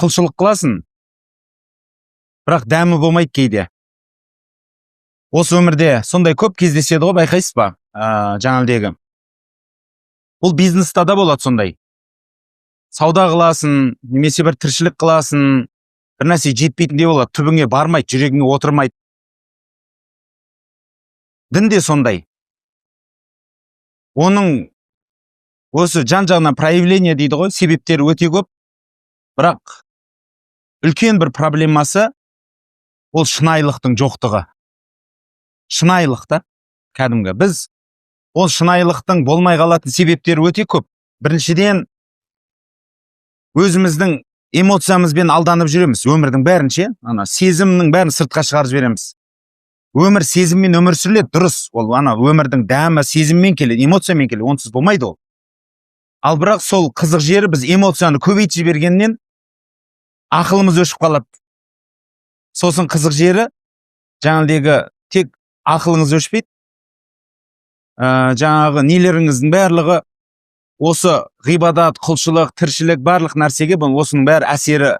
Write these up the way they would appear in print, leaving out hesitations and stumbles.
құлшылық қыласың, бірақ дәмі болмайды кейде. Осы өмірде сондай көп кездеседі ғой, байқайсыз ба? Жаңалдегі. Бұл бизнеста да болады сондай. Сауда қыласың, немесе бір тіршілік қыласың, бір нәрсе жетпейтіндей болады, түбіңе бармайды, жүрегіңе отырмайды. Дін де сондай. Оның осы жан-жағынан проявление дейді ғой, себептері өте көп, бірақ үлкен бір проблемасы ол шынайылықтың жоқтығы. Шынайылық та, кәдімгі. Біз ол шынайылықтың болмай қалатын себептері өте көп. Біріншіден, өзіміздің эмоциямызбен алданып жүреміз. Өмірдің бәрінше, сезімнің бәрін сыртқа шығарып жібереміз. Өмір сезіммен өмір сүріледі, дұрыс. Ол өмірдің дәмі сезіммен келеді, эмоциямен келеді, онсыз болмайды ол. Ал бірақ сол қызық жері, біз эмоцияны көбейтіп жібергеннен ақылымыз өшіп қалады. Сосын қызық жері, жаңағыдегі тек ақылыңыз өшпейді. Жаңағы нелеріңіздің барлығы осы ғибадат, құлшылық, тіршілік, барлық нәрсеге осының бәрі әсері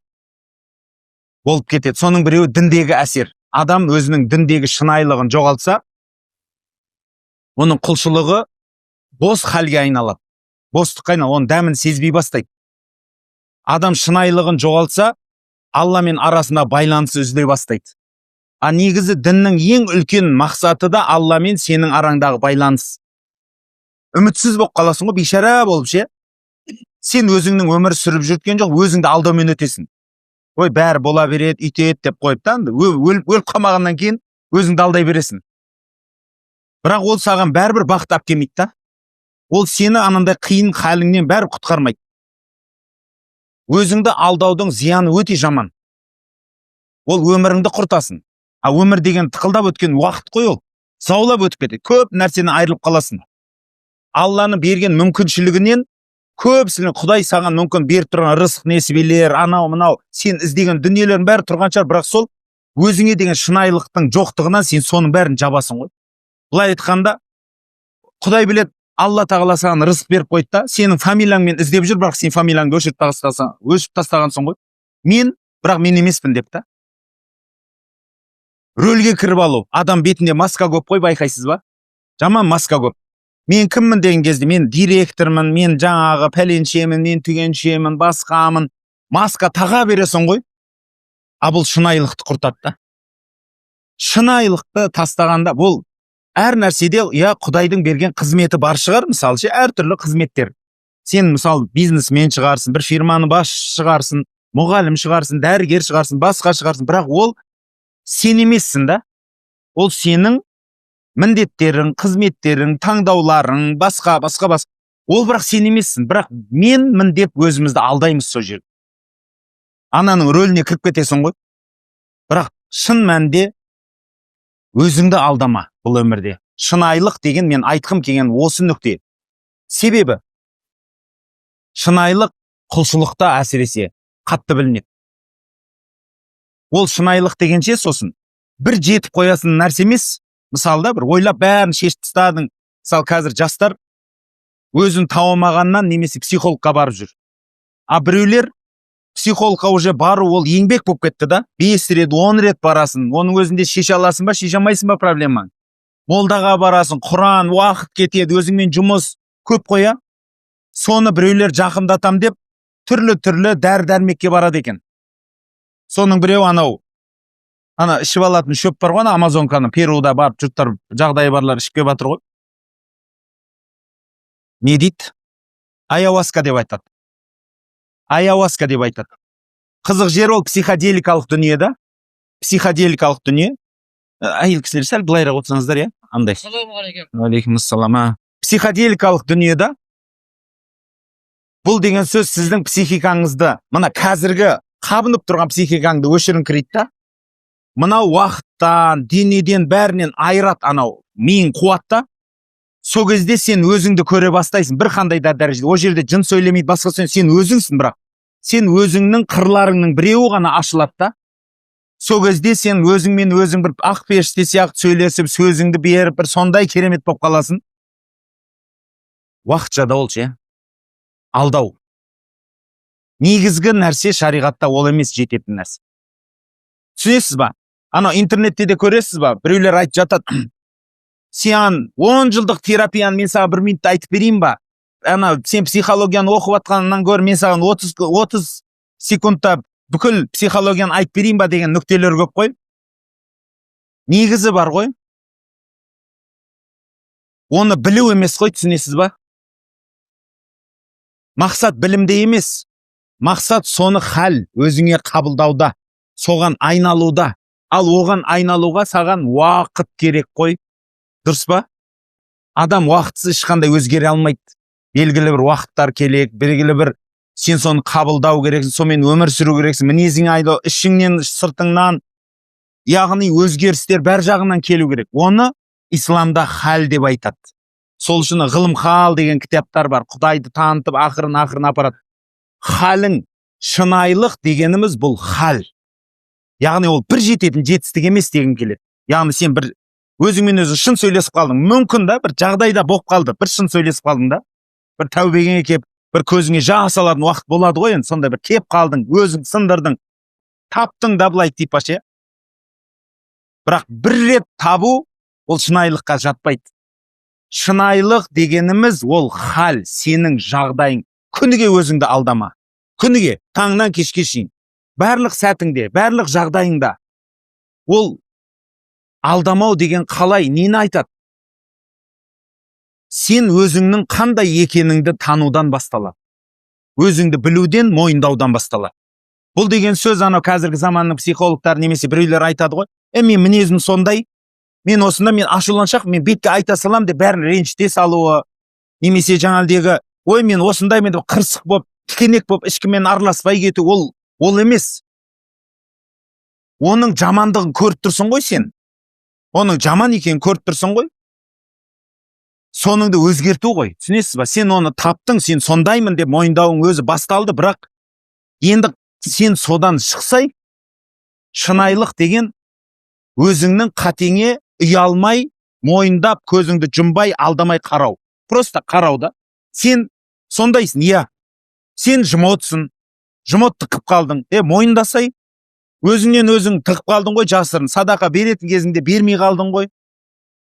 болып кетеді. Соның біреуі діндегі әсер. Адам өзінің діндегі шынайылығын жоғалтса, оның құлшылығы бос халге айналады. Бостыққа айналады, оның дәмін сезбей бастайды. Адам шынайылығын жоғалтса, Алламен арасында байланысы үзіле бастайды. Негізі діннің ең үлкен мақсаты да Алламен сенің араңдағы байланыс. Үмітсіз болып қаласың ғой, бейшара болып ше. Сен өзіңнің өмір сүріп жүрген жоқ, өзіңді алдаумен өтесің. Ой, бәрі бола береді, үйтеді деп қойып та, өліп қалмағаннан кейін өзіңді алдай бересің. Бірақ ол саған бәрібір бақыт алып келмейді да. Ол сені анандай қиын халіңнен бәрі құтқармайды. Өзіңді алдаудың зияны өте жаман. Ол өміріңді құртасың. Өмір деген тықылдап өткен уақыт қой ол. Заулап өтіп кетеді. Көп нәрсені айырылып қаласың. Алланың берген мүмкіншілігінен көпсілін Құдай саған мүмкін беріп тұрған рызық несібелер, анау-мынау, сен іздеген дүниелердің бәрі тұрған шығар, бірақ сол өзіңе деген шынайылықтың жоқтығынан сен соның бәрін жабасың ғой. Бұлай айтқанда, Құдай білет, Алла тағала саған рызық беріп қойды да, сенің фамилияңмен іздеп жүр, бірақ сен фамилияңды өшіріп тастағансың ғой. Бірақ мен емеспін деп та. Рөлге кіріп алу, адам бетінде маска көп қой, байқайсыз ба? Жаман маска көп. Мен кіммін деген кезде, мен директормын, мен жаңағы пәленшемін, мен түгеншемін, басқамын. Маска таға бересің ғой. Бұл шынайылықты құртады да. Шынайылықты тастағанда, бұл әр нәрседе, Құдайдың берген қызметі бар шығар, мысалы ше, әртүрлі қызметтер. Сен мысалы бизнесмен шығарсың, бір фирманы басшы шығарсың, мұғалім шығарсың, дәрігер шығарсың, басқа шығарсың, бірақ ол сен емессің да. Ол сенің міндеттерің, қызметтерің, таңдауларың, басқа. Ол бірақ сен емессің, бірақ менмін деп өзімізді алдаймыз сол жерде. Ананың рөліне кіріп кетесің ғой. Бірақ шын мәнде өзіңді алдама бұл өмірде. Шынайылық деген мен айтқым келген осы нүкте. Себебі шынайылық құлшылықта әсіресе қатты білінеді. Ол шынайылық дегенше сосын бір жетіп қоясын нәрсе емес. Мысалы бір ойлап бәрін шешіп тастадың. Мысалы қазір жастар өзін тауамағаннан немесе психологқа барып жүр. Біреулер психологқа уже бару ол еңбек болып кетті да. 5 рет, 10 рет барасың. Оның өзінде шеше аласың ба, шеше алмайсың ба проблема. Молдаға барасың, Құран, уақыт кетеді, өзіңмен жұмыс көп қоя. Соны біреулер жақындатам деп түрлі дәрі-дәрмекке барады екен. Соның біреу ішіп алатын шөп бар ғой, Амазонканы Перуда барып жұрттар жағдайы барлар ішіп кеп жатыр ғой. Не дейді? Ayahuasca деп айтады. Ayahuasca деп айтады. Қызық жер ол психоделикалық дүние да. Психоделикалық дүние. Әйел кісілер сәл былайырақ отырсаңыздар, иә? Андай. Алейкумассалам. Психоделикалық дүние да. Бұл деген сөз сіздің психикаңызды, мына қазіргі қабынып тұрған психикаңды өшіріңкірейді да. Мынау уақыттан, денеден бәрінен айырат миың қуатта. Сол кезде сен өзіңді көре бастайсың, бір қандай да дәрежеде. О жерде жын сөйлемейді, басқа сен өзіңсің, бірақ сен өзіңнің қырларыңның біреуі ғана ашылады да. Сол кезде сен өзіңмен өзің бір ақ періште сияқты сөйлесіп, сөзіңді беріп, бір сондай керемет болып қаласың. Уақытша да ол ше. Алдау. негізгі нәрсе шариғатта ол емес жететін нәрсе. Түсінесіз ба? Ана интернетте де көресіз ба? Біреулер айтып жатады, сен 10 жылдық терапияны мен саған 1 минутта айтып берейін ба? Ана сен психологияны оқып жатқаннан гөрі мен саған 30 секундта бүкіл психологияны айтып берейін ба деген нүктелер көп қой. Негізі бар ғой. Оны білу емес қой, түсінесіз ба? Мақсат білімде емес. Мақсат соны хал өзіңе қабылдауда, соған айналуда. Ал оған айналуға саған уақыт керек қой. Дұрыс па? Адам уақытсыз ешқандай өзгере алмайды. Белгілі бір уақыттар керек, белгілі бір сен соны қабылдау керексің, сонымен өмір сүру керексің, мінезіңе айдау, ішіңнен, сыртыңнан, яғни өзгерістер бәр жағынан келу керек. Оны исламда хал деп айтады. Сол үшін ғылым хал деген кітаптар бар. Құдайды танытып, ақырын апарады. Халың, шынайылық дегеніміз бұл хал. Яғни ол бір жететін жетістік емес деген келеді. Яғни сен бір өзіңмен өзің шын сөйлесіп қалдың. Мүмкін да бір жағдайда болып қалды. Бір шын сөйлесіп қалдың да. Бір тәубеге кеп, бір көзіңе жас алатын уақыт болады ғой енді. Сонда бір кеп қалдың, өзің сындырдың, таптың да былай типа ше. Бірақ бір рет табу ол шынайылыққа жатпайды. Шынайылық дегеніміз ол хал, сенің жағдайың. Күніге өзіңді алдама. Күніге, таңнан кешке шейін. Барлық сәтіңде, барлық жағдайыңда. Ол алдамау деген қалай, нені айтады? Сен өзіңнің қандай екеніңді танудан басталады. Өзіңді білуден, мойындаудан басталады. Бұл деген сөз анау қазіргі заманның психологтары немесе біреулер айтады ғой. Мен мінезім сондай, мен осында, мен ашуланшақ, мен бетке айта салам деп бәрін ренжіте салуы, немесе жаңалдегі, ой мен осындай, мен қырсық болып, тікенек болып, ішкімен араласпай кету, ол емес. Оның жамандығын көріп тұрсың ғой сен. Оның жаман екенін көріп тұрсың ғой. Соныңды өзгерту ғой. Түсінесіз ба? Сен оны таптың, сен сондаймын деп мойындауың өзі басталды, бірақ енді сен содан шықсай, шынайылық деген өзіңнің қатеңе ұялмай, мойындап, көзіңді жұмбай, алдамай қарау. Просто қарау да. Сен сондайсың, иә. Сен жұмотсың, жұмотты қып қалдың. Мойындасай, өзіңнен өзің тығып қалдың ғой, жасырын. Садақа беретін кезіңде бермей қалдың ғой.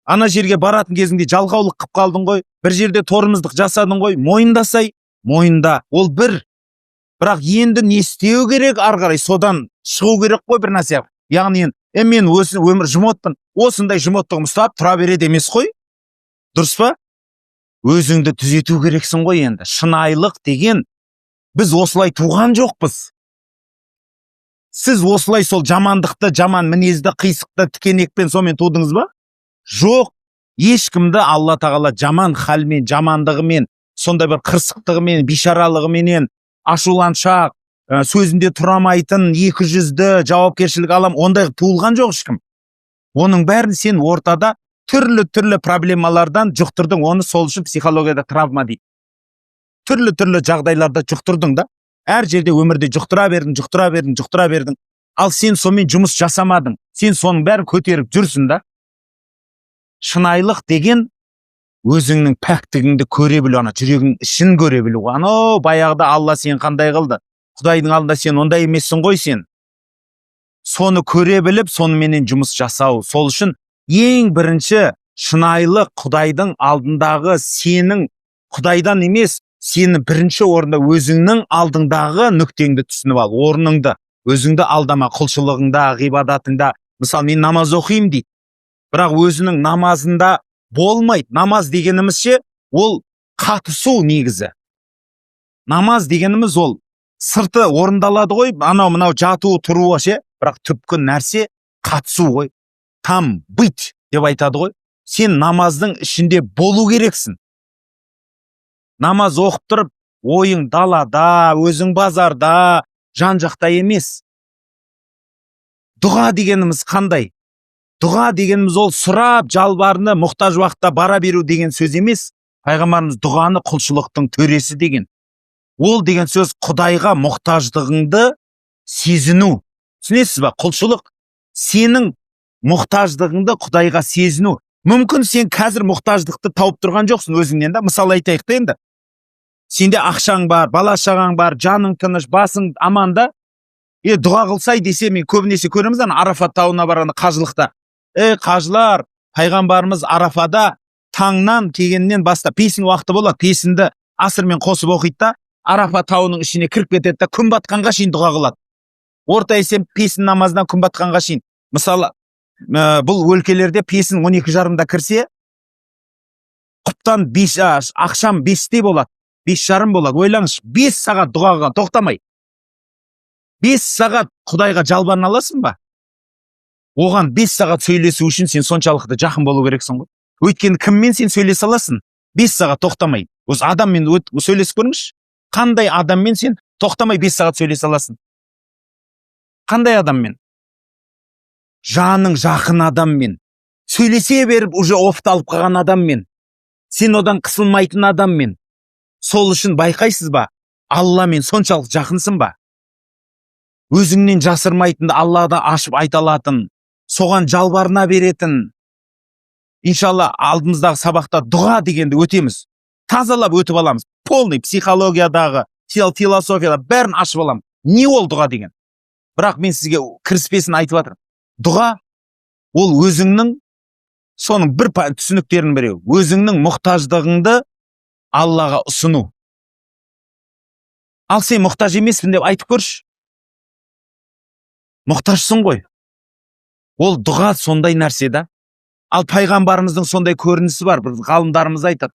Ана жерге баратын кезіңде жалғаулық қып қалдың ғой. Бір жерде торымыздық жасадың ғой. Мойындасай, мойында. Ол бір. Бірақ енді не істеу керек ары қарай, содан шығу керек қой бір нәрсе. Яғни мен өмір жұмотпын. Осындай жұмоттығым ұстап тұра береді емес қой. Дұрыс па? Өзіңді түзету керексің ғой енді. Шынайылық деген біз осылай туған жоқпыз. Сіз осылай сол жамандықты, жаман мінезді, қисықты, тікенекпен сомен тудыңыз ба? Жоқ. Ешкімді Алла тағала жаман халмен, жамандығымен, сондай бір қырсықтығымен, бишаралығыменен, ашуланшақ, сөзінде тұрамайтын, 200-ді жауапкершілік алам, ондай туылған жоқ ешкім. Оның бәрін сен ортада түрлі проблемалардан жұқтырдың. Оны сол үшін психологияда травма дейді. Түрлі жағдайларда жұқтырдың да. Әр жерде өмірде жұқтыра бердің. Ал сен сонымен жұмыс жасамадың. Сен соның бәрін көтеріп жүрсің да. Шынайылық деген өзіңнің пәктігіңді көре білу, ана жүрегің ішін көре білу. Анау баяғыда Алла сен қандай қылды? Құдайдың алдында сен ондай емессің ғой сен. Соны көре біліп, соныменен жұмыс жасау. Сол үшін ең бірінші шынайылық Құдайдың алдындағы сенің, Құдайдан емес, сені бірінші орында өзіңнің алдыңдағы нүктеңді түсініп ал, орныңды. Өзіңді алдама, құлшылығыңда, ғибадатыңда. Мысалы, мен намаз оқимын дейді. Бірақ өзінің намазында болмайды. Намаз дегенімізше ол қатысу негізі. Намаз дегеніміз ол сырты орындалады ғой, анау жатуы тұруы ше, бірақ түпкі нәрсе қатысу ғой. Там быть деп айтады ғой. Сен намаздың ішінде болу керексің. Намаз оқып тұрып, ойың далада, өзің базарда, жан жақта емес. Дұға дегеніміз қандай? Дұға дегеніміз ол сұрап, жалбарыны мұқтаж уақытта бара беру деген сөз емес. Пайғамбарымыз дұғаны құлшылықтың төресі деген. Ол деген сөз Құдайға мұқтаждығыңды сезіну. Түсінесіз ба? Құлшылық сенің мұқтаждығыңды Құдайға сезіну. Мүмкін сен қазір мұқтаждықты тауып тұрған жоқсың өзіңнен да. Мысал айтайық та енді. Сенде ақшаң бар, бала шағаң бар, жаның тыныш, басың аманда. Дұға қылсай десе, мен көбінесе көреміз ана Арафат тауына барғанда қажылықта. Қажылар, пайғамбарымыз Арафада таңнан келгеннен бастап песін уақыты болады, песінді асырмен қосып оқиды да, Арафат тауының ішіне кіріп кетеді да, күн батқанға шейін дұға қылады. Орта есеп песін намазынан күн батқанға шейін. Мысалы, бұл өлкелерде песін 12:30-да кірсе, құптан ақшам 5-те болады, 5:30 болады. Ойлаңыз, 5 сағат дұғаға тоқтамай. 5 сағат Құдайға жалбарына аласың ба? Оған 5 сағат сөйлесу үшін сен соншалықты жақын болу керексің ғой. Өйткені кіммен сен сөйлесе аласың? 5 сағат тоқтамай. Осы адаммен сөйлесіп көріңізші. Қандай адаммен сен тоқтамай 5 сағат сөйлесе аласың? Қандай адаммен? Жаның жақын адаммен. Сөйлесе беріп, уже офталып қалған адаммен. Сен одан қысылмайтын адаммен. Сол үшін байқайсыз ба? Алламен соншалық жақынсың ба? Өзіңнен жасырмайтынды Аллада ашып айта алатын, соған жалбарына беретін. Иншалла алдымыздағы сабақта дұға дегенді өтеміз. Тазалап өтіп аламыз. Полный психологиядағы, философияда бәрін ашып аламыз. Не ол дұға деген? Бірақ мен сізге кіріспесін айтып жатырмын. Дұға ол өзіңнің, соның бір түсініктерінің біреу, өзіңнің мұқтаждығыңды Аллаға ұсыну. Ал сен мұқтаж емеспін деп айтып көрші. Мұқтажсың ғой. Ол дұға сондай нәрсе да. Ал пайғамбарымыздың сондай көрінісі бар, бір ғалымдарымыз айтады.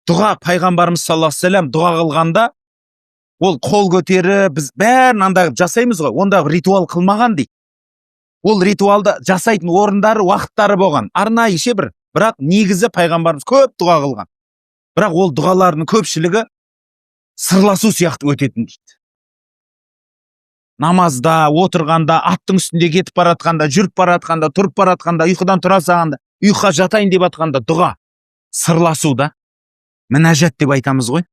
Дұға, пайғамбарымыз саллаллаху алейхи вассалам дұға қылғанда, ол қол көтері, біз бәрін анда жасаймыз ғой, ондағы ритуал қылмаған дейді. Ол ритуалды жасайтын орындары, уақыттары болған. Арнайы ше бір. Бірақ негізі пайғамбарымыз көп дұға қылған. Бірақ ол дұғалардың көпшілігі сырласу сияқты өтетін дейді. Намазда, отырғанда, аттың үстінде кетіп баратқанда, жүріп баратқанда, тұрып баратқанда, ұйқыдан тұра салғанда, ұйқыға жатайын деп атқанда дұға, сырласу да, мінәжат деп айтамыз ғой.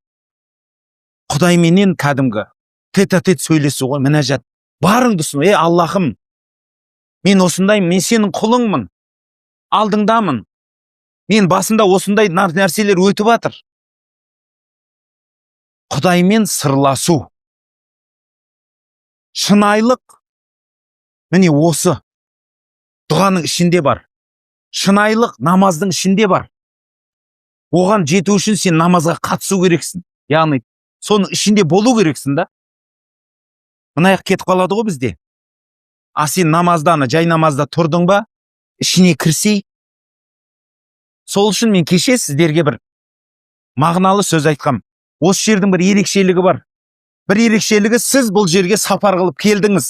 Құдайменен кәдімгі тет-а-тет сөйлесу ғой, мінәжат. Барыңды ұсыну, Аллахым, мен осындаймын, мен сенің құлыңмын, алдыңдамын. Мен басымда осындай нәрселер өтіп жатыр. Құдаймен сырласу. Шынайлық, міне осы дұғаның ішінде бар. Шынайлық намаздың ішінде бар. Оған жету үшін сен намазға қатысу керексің. Яғни, соның ішінде болу керексің да. Мынаяқ кетіп қалады ғой бізде. Сен намазданы, жай намазда тұрдың ба, ішіне кірсей. Сол үшін мен кеше сіздерге бір мағыналы сөз айтқам. Осы жердің бір ерекшелігі бар. Бір ерекшелігі, сіз бұл жерге сапар қылып келдіңіз.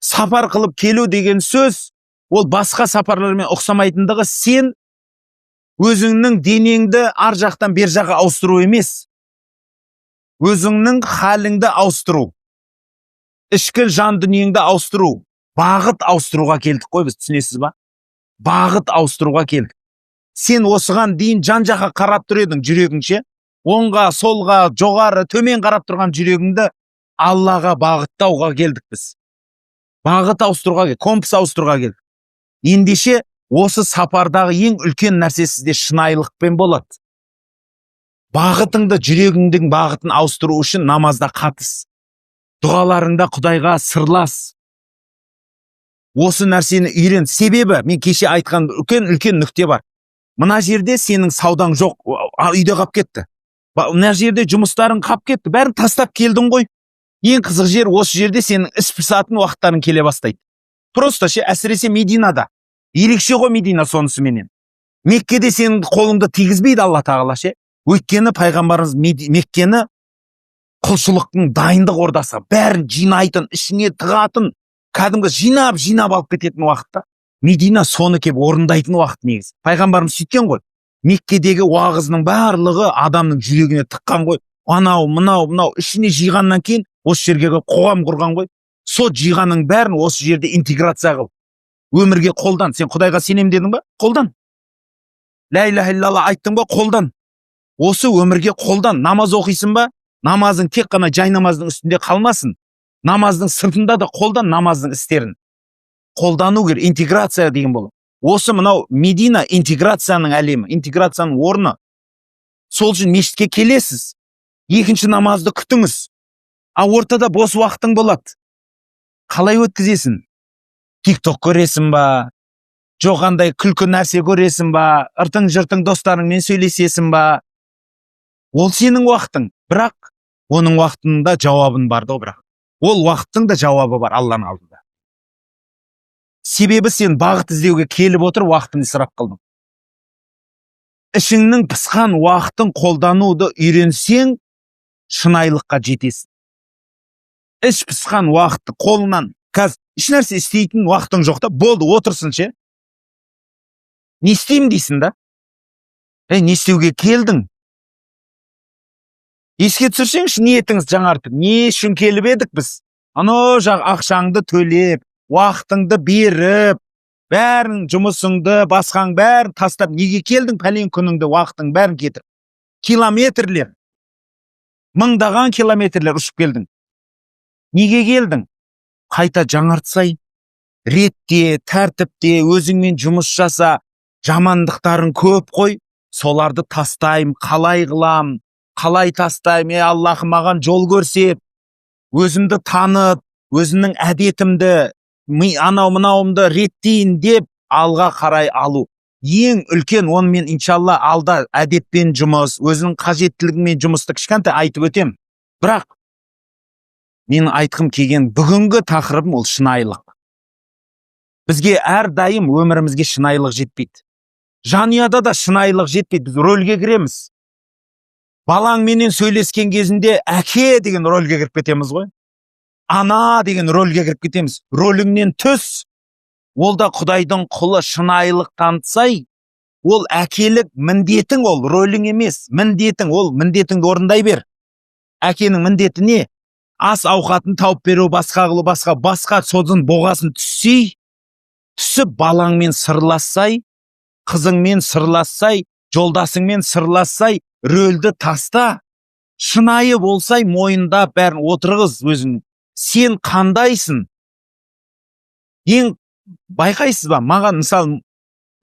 Сапар қылып келу деген сөз, ол басқа сапарлармен ұқсамайтындығы, сен өзіңнің денеңді ар жақтан бер жаққа ауыстыру емес. Өзіңнің халіңді ауыстыру. Ішкі жан дүниеңді ауыстыру. Бағыт ауыстыруға келдік қой біз, түсінесіз ба? Бағыт ауыстыруға келдік. Сен осыған дейін жан жаққа қарап тұр едің, жүрегіңше. Оңға, солға, жоғары, төмен қарап тұрған жүрегіңді Аллаға бағыттауға келдік біз. Бағыт ауыстыруға келдік, компас ауыстыруға келдік. Ендеше осы сапардағы ең үлкен нәрсе сізде шынайылықпен болады. Бағытыңды, жүрегіңдің бағытын ауыстыру үшін намазда қатыс. Дұғаларыңда Құдайға сырлас. Осы нәрсені үйрен. Себебі, мен кеше айтқан үлкен нүкте бар. Мына жерде сенің саудаң жоқ, үйде қап кетті. Мына жерде жұмыстарын қап кетті, бәрін тастап келдің ғой. Ең қызық жер, осы жерде сенің іс пысатын уақыттарын келе бастайды. Просто әсіресе Мединада. Ерекше ғой Медина сонысыменен. Меккеде сенің қолыңды тигізбейді Алла тағала ше. Өйткені пайғамбарымыз Меккені құлшылықтың дайындық ордасы, бәрін жинайтын, ішіне тығатын, кәдімгі жинап алып кететін уақытта. Медина соны кеп орындайтын уақыт негізі. Пайғамбарымыз сөйткен ғой. Меккедегі уағызының барлығы адамның жүрегіне тыққан ғой. Анау, мынау, ішіне жиғаннан кейін осы жерге қоғам құрған ғой. Со жиғанның бәрін осы жерде интеграция қыл. Өмірге қолдан. Сен Құдайға сенем дедің ба? Қолдан. Ла иляха иллалла айттың ба? Қолдан. Осы өмірге қолдан. Намаз оқисың ба? Намазың тек қана жай намаздың үстінде қалмасын. Намаздың сыртында да қолдан намаздың істерін. Қолдану керек, интеграция деген болады. Осы мынау Медина интеграцияның әлемі, интеграцияның орны. Сол үшін мешітке келесіз. Екінші намазды күтіңіз. А ортада бос уақытың болады. Қалай өткізесің? TikTok көресің ба? Жоқ қандай күлкі нәрсе көресің ба? Ыртың-жыртың достарыңмен сөйлесесің ба? Ол сенің уақытың. Бірақ оның уақытында жауабын бар да, бірақ. Ол уақыттың да жауабы бар Алланың алдында. Себебі сен бағыт іздеуге келіп отыр, уақытын ысырап қылдың. Ішіңнің пысқан уақытын қолдануды үйренсең, шынайылыққа жетесің. Іш пысқан уақытты қолынан, қазір еш нәрсе істейтін уақытың жоқ та, болды, отырсын ше. Не істеймін дейсің да? Не істеуге келдің? Еске түсірсеңші, ниетіңіз жаңартып. Не үшін келіп едік біз? Анау жақ ақшаңды төлеп, уақытыңды беріп, бәрін жұмысыңды, басқаң бәрін тастап, неге келдің пәлен күніңді, уақытың бәрін кетір. Километрлер, мыңдаған километрлер ұшып келдің. Неге келдің? Қайта жаңартсай, ретте, тәртіпте, өзіңмен жұмыс жаса, жамандықтарын көп қой, соларды тастайым, қалай қылам, қалай тастайым, Аллахым маған жол көрсет, өзімді танып, өзімнің әдетімді, анау-мынауымды реттейін деп, алға қарай алу. Ең үлкен, онымен иншалла алда әдетпен жұмыс, өзінің қажеттілігімен жұмысты кішкентай айтып өтем. Бірақ мен айтқым келген бүгінгі тақырыбым ол шынайылық. Бізге әрдайым өмірімізге шынайылық жетпейді. Жанұяда да шынайылық жетпейді. Біз рөлге кіреміз. Балаңменен сөйлескен кезінде әке деген рөлге кіріп кетеміз ғой. Ана деген рөлге кіріп кетеміз. Рөліңнен түс. Ол да Құдайдың құлы, шынайылық танытсай, ол әкелік міндетің, ол рөлің емес, міндетің, ол міндетіңді орындай бер. Әкенің міндеті не? Ас ауқатын тауып беру, басқа қылу, басқа сосын боғасын түсіп балаңмен сырлассай, қызыңмен сырлассай, жолдасыңмен сырлассай, рөлді таста, шынайы болсай, мойында бәрін отырғыз өзің. Сен қандайсың? Ең байқайсыз ба? Маған мысалы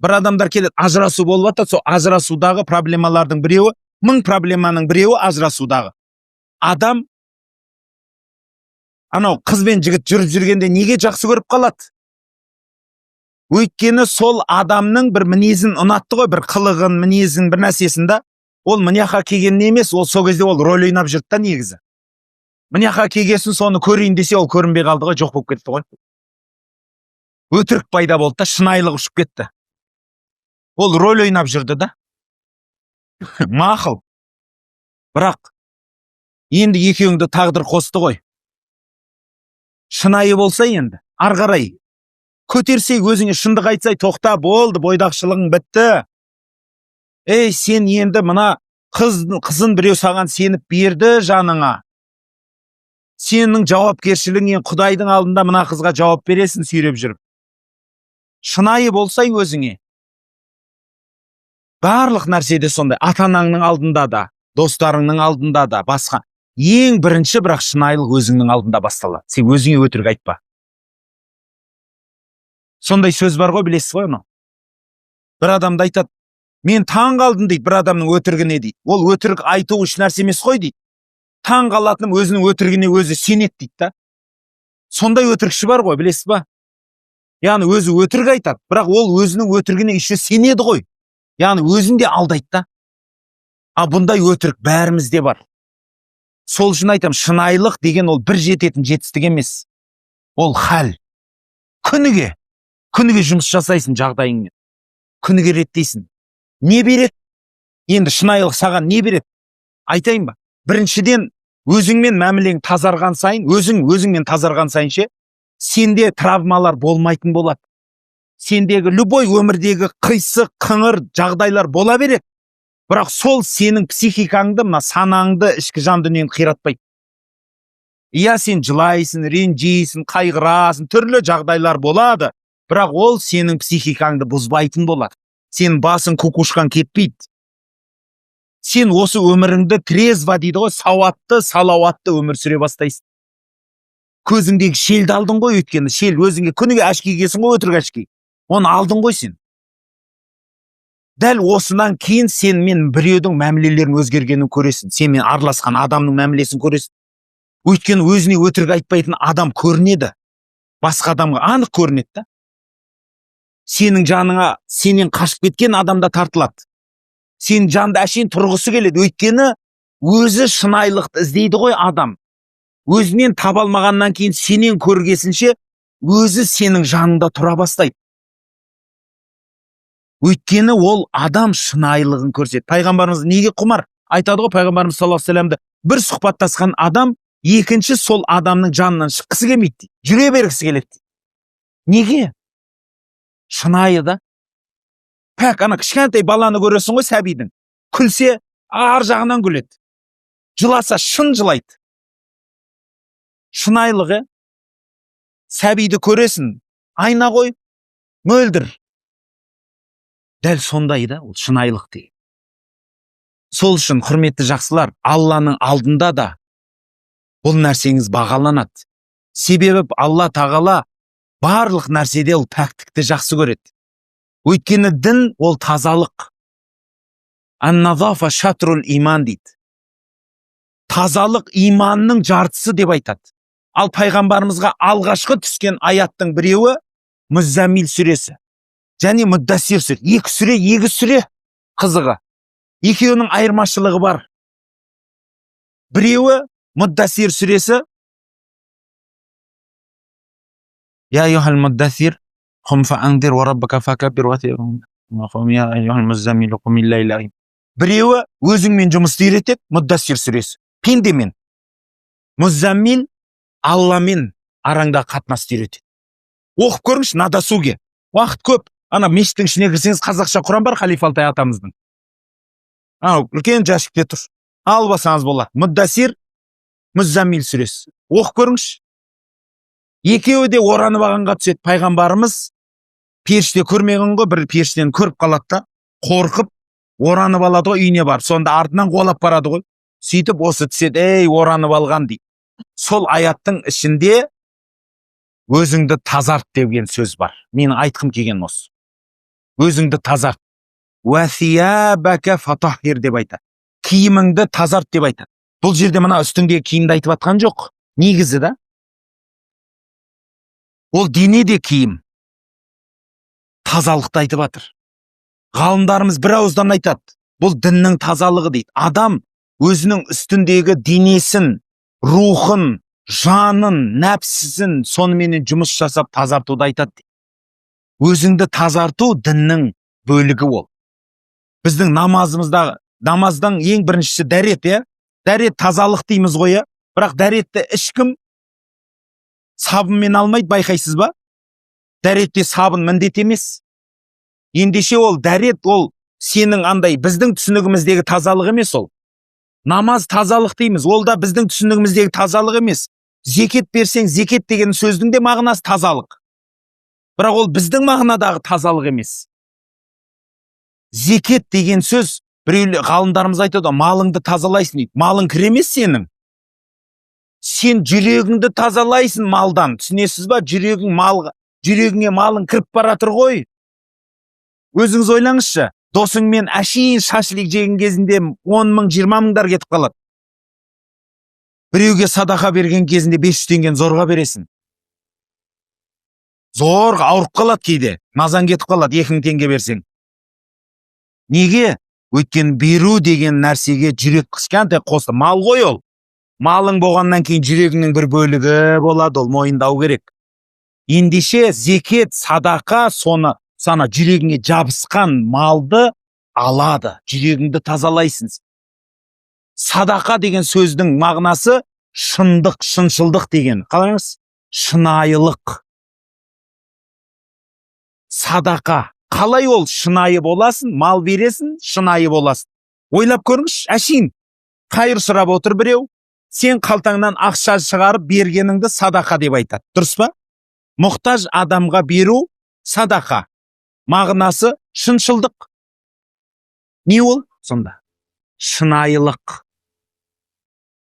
бір адамдар келеді, ажырасу болып жатыр, сол ажырасудағы проблемалардың біреуі, 1000 проблеманың біреуі ажырасудағы. Адам анау қыз бен жігіт жүріп жүргенде неге жақсы көріп қалады? Өйткені сол адамның бір мінезін ұнатты ғой, бір қылығын, мінезін, бір нәрсесін да. Ол мыняқа келген емес, ол сол кезде ол рөл ойнап жүрді да негізі. Мыняқа келгесін соны көрейін десе, ол көрінбей қалды ғой, жоқ болып кетті ғой. Өтірік пайда болды да, шынайылық ұшып кетті. Ол рөл ойнап жүрді да. Мақыл. Бірақ енді екеуіңді тағдыр қосты ғой. Шынайы болса енді, арғарай көтерсей, өзіңе шындық айтсай, тоқта, болды, бойдақшылығың бітті. Сен енді мына қызын біреу саған сеніп берді жаныңа. Сенің жауапкершілігің Құдайдың алдында мына қызға жауап бересің сүйреп жүріп. Шынайы болсай өзіңе. Барлық нәрседе сондай, ата-анаңның алдында да, достарыңның алдында да, басқа. Ең бірінші бірақ шынайылық өзіңнің алдында басталады. Сен өзіңе өтірік айтпа. Сондай сөз бар ғой, білесіз ғой оны. Бір адамды айтады, мен таң қалдым дейді, бір адамның өтірігіне дейді. Ол өтірік айту үш нәрсе емес қой дейді. Таң қалатыным өзінің өтірігіне өзі сенеді дейді да. Сондай өтірікші бар ғой, білесіз ба? Яғни өзі өтірік айтады, бірақ ол өзінің өтірігіне еще сенеді ғой. Яғни өзін де алдайды да. Бұндай өтірік бәрімізде бар. Сол үшін айтам, шынайылық деген ол бір жететін жетістік емес. Ол хал. Күніге жұмыс жасайсың жағдайыңмен. Күніге реттейсің. Не береді? Енді шынайылық саған не береді? Айтайын ба? Біріншіден, өзіңмен мәмілең тазарған сайын, өзіңмен тазарған сайын ше, сенде травмалар болмайтын болады. Сендегі любой өмірдегі қисық, қыңыр жағдайлар бола береді. Бірақ сол сенің психикаңды, мына санаңды, ішкі жан дүниеңді қиратпайды. Сен жылайсың, ренжейсің, қайғырасың, түрлі жағдайлар болады. Бірақ ол сенің психикаңды бұзбайтын болады. Сен басың кукушкан кетпейді. Сен осы өміріңді трезва дейді ғой, сауатты, салауатты өмір сүре бастайсың. Көзіңдегі шелді алдың ғой, өйткені шел өзіңе күніге ашки келсің ғой, өтірік ашки. Оны алдың ғой сен. Дәл осынан кейін сен мен біреудің мәмілелерін өзгергенін көресің. Сен мен араласқан адамның мәмілесін көресің. Өйткені өзіне өтірік айтпайтын адам көрінеді. Басқа адамға анық көрінеді да. Сенің жаныңа сенен қашып кеткен адам да тартылады. Сенің жанды әшейін тұрғысы келеді. Өйткені өзі шынайылықты іздейді ғой адам. Өзінен таба алмағаннан кейін сенен көргесінше өзі сенің жаныңда тұра бастайды. Өйткені ол адам шынайылығын көрсетеді. Пайғамбарымыз неге құмар? Айтады ғой пайғамбарымыз саллаллаху алейхи вассаламды, бір сұхбаттасқан адам екінші сол адамның жанынан шыққысы келмейді. Жүре бергісі келеді. Неге? Шынайы да. Пәк ана кішкентай баланы көресің ғой, сәбидің. Күлсе ар жағынан күледі. Жыласа шын жылайды. Шынайылығы. Сәбиді көресің, айна ғой, мөлдір. Дәл сондай да, ол шынайылық деген. Сол үшін құрметті жақсылар, Алланың алдында да бұл нәрсеңіз бағаланады. Себебі Алла тағала барлық нәрседе ол пәктікті жақсы көреді. Өйткені дін ол тазалық. Ан-назафа шатрул иман дейді. Тазалық иманның жартысы деп айтады. Ал пайғамбарымызға алғашқы түскен аяттың біреуі Муззаммил сүресі. Және Муддассир сүресі. Екі сүре, егіз сүре қызығы. Екеуінің айырмашылығы бар. Біреуі Муддассир сүресі. Я айюхал муддассир, құм фааңдир, ва раббака факаббир, ва я айюхал муззаммил, құм иллайли. Біреуі өзіңмен жұмысты үйретеді, Муддассир сүресі. Пендемен. Муззаммил Алламен араңда қатынасты үйретеді. Оқып көріңізші Надасуге. Уақыт көп. Ана мешіттің ішіне кірсеңіз қазақша Құран бар Халифа Алтай атамыздың. Үлкен жәшікте тұр. Алып алсаңыз болады. Муддассир, Муззаммил сүресі. Оқып көріңізші. Екеуі де оранып алғанға түседі. Пайғамбарымыз періште көрмеген ғой, бір періштені көріп қалады да, қорқып оранып алады ғой, үйіне барып. Сонда артынан қуалап барады ғой. Сөйтіп осы түседі, ей оранып алған дейді. Сол аяттың ішінде өзіңді тазарт деген сөз бар. Менің айтқым келген осы. Өзіңді тазарт. Уәсиябәка фатахир деп айтады. Киіміңді тазарт деп айтады. Бұл жерде мына үстіңдегі киімді айтып атқан жоқ. Негізі да. Ол дене де киім. Тазалықты айтып атыр. Ғалымдарымыз бір ауыздан айтады. Бұл діннің тазалығы дейді. Адам өзінің үстіндегі денесін, рухын, жанын, нәпсісін соныменен жұмыс жасап тазартуды айтады. Өзіңді тазарту діннің бөлігі ол. Біздің намаздың ең біріншісі дәрет, дәрет тазалық дейміз ғой, бірақ дәретті ешкім сабынмен алмайды, байқайсыз ба? Дәретте сабын міндет емес. Ендеше ол дәрет, ол сенің андай біздің түсінігіміздегі тазалық емес ол. Намаз тазалық дейміз, ол да біздің түсінігіміздегі тазалық емес. Зекет берсең, зекет деген сөздің де мағынасы тазалық. Бірақ ол біздің мағынадағы тазалық емес. Зекет деген сөз, біреулер ғалымдарымыз айтады, малыңды тазалайсың дейді. Малың кіремес сенің. Сен жүрегіңді тазалайсың малдан. Түсінесіз ба? Жүрегіңе малың кіріп баратыр ғой. Өзіңіз ойлаңызшы, досыңмен әшейін шашлик жеген кезінде 10 мың, 20 мыңдар кетіп қалады. Біреуге садақа берген кезінде 500 теңгені зорға бересің. Зорға ауырып қалады кейде. Мазан кетіп қалады 2000 теңге берсең. Неге? Өйткені беру деген нәрсеге жүрек кішкентай қосты. Мал ғой ол. Малың болғаннан кейін жүрегіңнің бір бөлігі болады, ол мойындау керек. Ендеше зекет, садақа соны сана жүрегіңе жабысқан малды алады. Жүрегіңді тазалайсың. Садақа деген сөздің мағынасы шындық, шыншылдық деген. Қалаңыз? Шынайылық. Садақа. Қалай ол шынайы боласың? Мал бересің, шынайы боласың. Ойлап көріңіз, әшейін қайыр сұрап отыр біреу. Сен қалтаңнан ақша шығарып бергеніңді садақа деп айтады. Дұрыс па? Мұқтаж адамға беру садақа. Мағынасы шыншылдық. Не ол? Сонда шынайылық.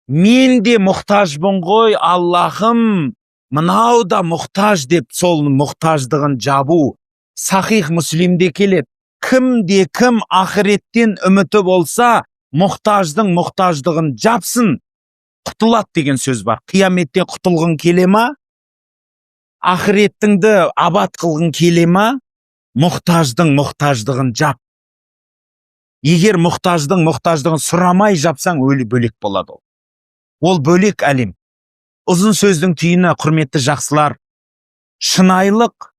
Мен де мұқтажбын ғой, Аллахым, мынау да мұқтаж деп сол мұқтаждығын жабу. Сахих Муслимде келеді. кім ақыреттен үміті болса, мұқтаждығын жапсын, құтылады деген сөз бар. Қияметтен құтылғың келе ма? Ақыреттіңді абат қылғың келе ма? Мұқтаждығын жап. Егер мұқтаждығын сұрамай жапсаң, өлі бөлек болады ол. Ол бөлек әлем. Ұзын сөздің түйіні, құрметті жақсылар, шынайылық,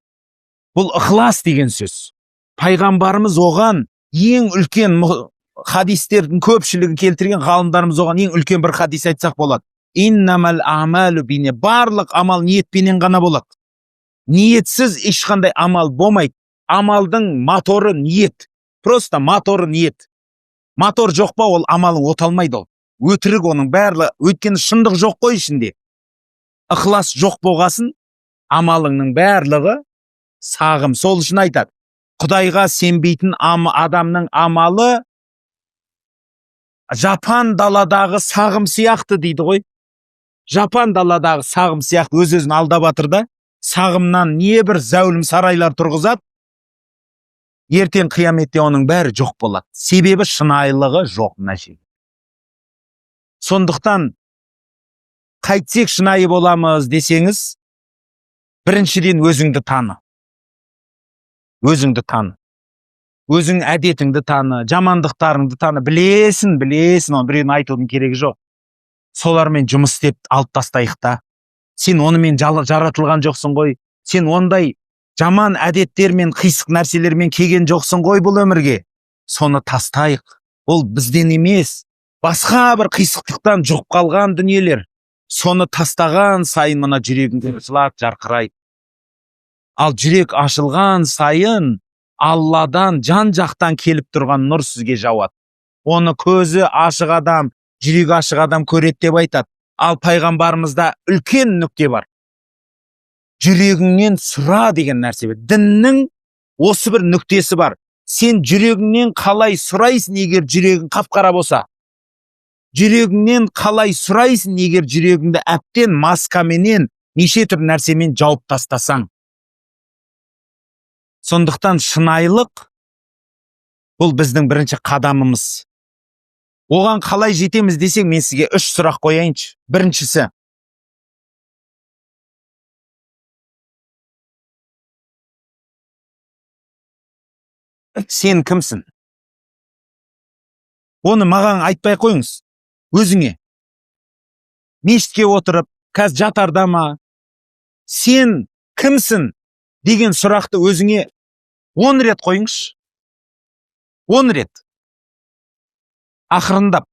бұл ықылас деген сөз. Пайғамбарымыз оған ең үлкен хадистердің көпшілігі келтірген, ғалымдарымыз оған ең үлкен бір хадис айтсақ болады. Иннамал амалу бине, барлық амал ниетпенен ғана болады. Ниетсіз ешқандай амал болмайды. Амалдың моторы ниет. Просто моторы ниет. Мотор жоқ па, ол амалың оталмайды ол. Өтірік оның барлығы, өйткені шындық жоқ қой ішінде. Ықылас жоқ болғасын, амалыңның барлығы сағым. Сол үшін айтады. Құдайға сенбейтін адамның амалы жапан даладағы сағым сияқты дейді ғой. Жапан даладағы сағым сияқты өз-өзін алдап жатыр да, сағымнан не бір зәулім сарайлар тұрғызады, ертең қияметте оның бәрі жоқ болады. Себебі шынайылығы жоқ нәрсе. Сондықтан қайтсек шынайы боламыз десеңіз, біріншіден өзіңді таны. Өзіңді таны. Өзің әдетіңді таны, жамандықтарыңды таны, білесін, оны біреудің айтудың керегі жоқ. Солармен жұмыс істеп алып тастайық та. Сен онымен жаратылған жоқсың ғой. Сен ондай жаман әдеттермен, қисық нәрселермен келген жоқсың ғой бұл өмірге. Соны тастайық. Ол бізден емес, басқа бір қисықтықтан жұғып қалған дүниелер. Соны тастаған сайын мына жүрегіңде жылат жарқырайды. Ал жүрек ашылған сайын Алладан жан-жақтан келіп тұрған нұр сізге жауады. Оны көзі ашық адам, жүрегі ашық адам көреді деп айтады. Ал пайғамбарымызда үлкен нүкте бар. Жүрегіңнен сұра деген нәрсе бар. Діннің осы бір нүктесі бар. Сен жүрегіңнен қалай сұрайсың егер жүрегің қап-қара болса? Жүрегіңнен қалай сұрайсың егер жүрегіңді әптен маскаменен, неше түрлі нәрсемен жауып тастасаң? Сондықтан шынайылық бұл біздің бірінші қадамымыз. Оған қалай жетеміз десек, мен сізге 3 сұрақ қояйыншы. Біріншісі, сен кімсің? Оны маған айтпай қойыңыз. Өзіңе. Мешітке отырып, қазір жатарда ма? Сен кімсің деген сұрақты өзіңе 10 рет қойыңызшы. 10 рет. Ақырындап.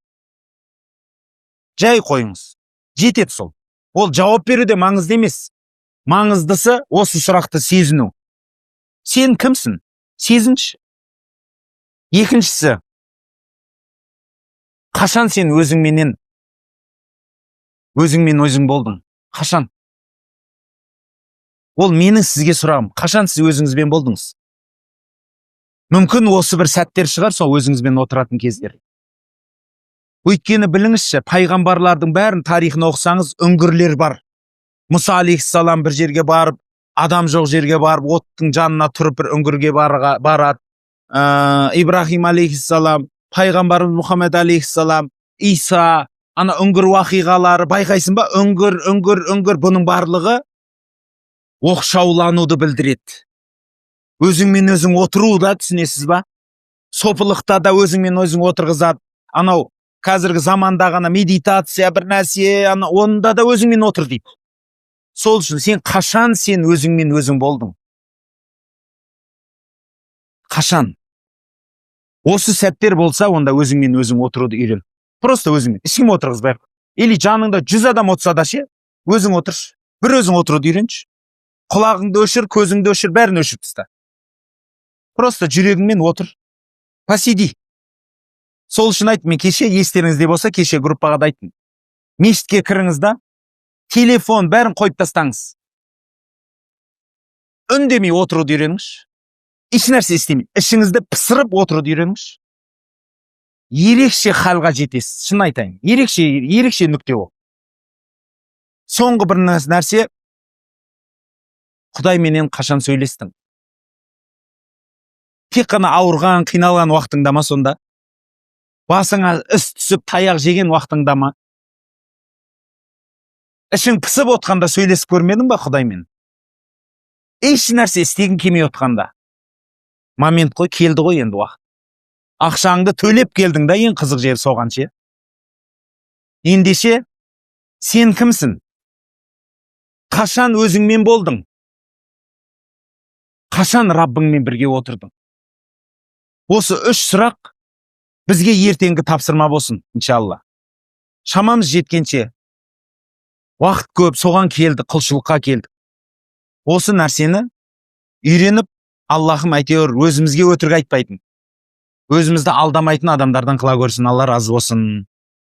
Жай қойыңыз. Жетеді сол. Ол жауап беруде маңызды емес. Маңыздысы осы сұрақты сезіну. Сен кімсің? Сезінші. Екіншісі, қашан сен өзіңмен өзің болдың? Қашан? Ол менің сізге сұрағым. Қашан сіз өзіңізбен болдыңыз? Мүмкін осы бір сәттер шығар, сол өзіңізбен отыратын кездер. Өйткені біліңізші, пайғамбарлардың бәрін тарихын оқысаңыз, үңгірлер бар. Мұса алейхиссалам бір жерге барып, адам жоқ жерге барып, оттың жанына тұрып бір үңгірге барады. Ибрахим алейхиссалам, пайғамбарымыз Мұхаммед алейхиссалам, Иса, ана үңгір уақиғалары, байқайсың ба? Үңгір, бұның барлығы оқшаулануды білдіреді. Өзіңмен өзің отыру да, түсінесіз ба? Сопылықта да өзіңмен өзің отырғызады. Анау қазіргі заманда ғана медитация бір нәрсе, онда да өзіңмен отыр дейді. Сол үшін сен қашан сен өзіңмен өзің болдың? Қашан? Осы сәттер болса, онда өзіңмен өзің отыруды үйрен. Просто өзіңмен. Ешкім отырғызбай. Или жаныңда 100 адам отырса да ше, өзің отыршы. Бір өзің отыруды үйренші. Құлағыңды өшір, көзіңді өшір, бәрін өшір таста. Просто жүрегіңмен отыр. Посиди. Сол үшін айттым, мен кеше естеріңізде болса, кеше группаға да айттым. Мешітке кіріңіз да, телефон бәрін қойып тастаңыз. Үндемей отыруды үйреніңізші. Еш нәрсе істемей, ішіңізді пысырып отыруды үйреніңізші. Ерекше халға жетесіз, шын айтайын. Ерекше нүкте ол. Соңғы бір нәрсе, Құдайменен қашан сөйлестің? тек қана ауырған, қиналған уақытыңда ма сонда? Басыңа іс түсіп, таяқ жеген уақытыңда ма? Ішің пысып отқанда сөйлесіп көрмедің ба Құдаймен? Еш нәрсе істегің келмей отқанда. Момент қой, келді ғой енді уақыт. Ақшаңды төлеп келдің да, ең қызық жері соған ше. Ендеше, сен кімсің? Қашан өзіңмен болдың? Қашан Раббыңмен бірге отырдың? Осы 3 сұрақ бізге ертеңгі тапсырма болсын, иншалла. Шамамыз жеткенше, уақыт көп, соған келді, құлшылыққа келді. Осы нәрсені үйреніп, Аллахым әйтеуір өзімізге өтірік айтпайтын, өзімізді алдамайтын адамдардан қыла көрсін. Алла разы болсын.